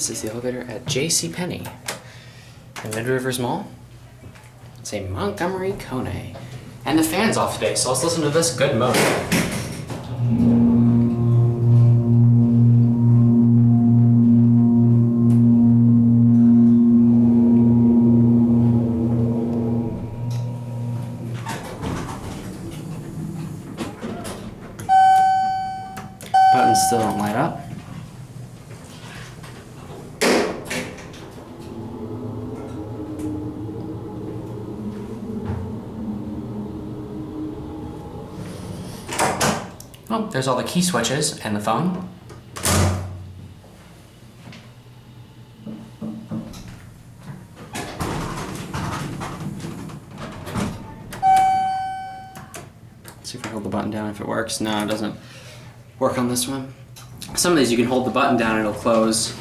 This is the elevator at JC Penney in Mid Rivers Mall. It's a Montgomery Kone. And the fan's off today, so let's listen to this good motor. Buttons still don't light up. Oh, there's all the key switches and the phone. Let's see if I hold the button down if it works. No, it doesn't work on this one. Some of these you can hold the button down and it'll close.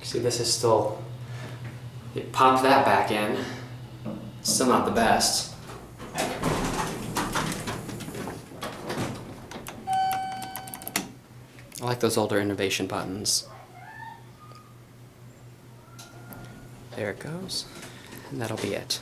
See, this is still, it popped that back in. Still not the best. I like those older innovation buttons. There it goes, and that'll be it.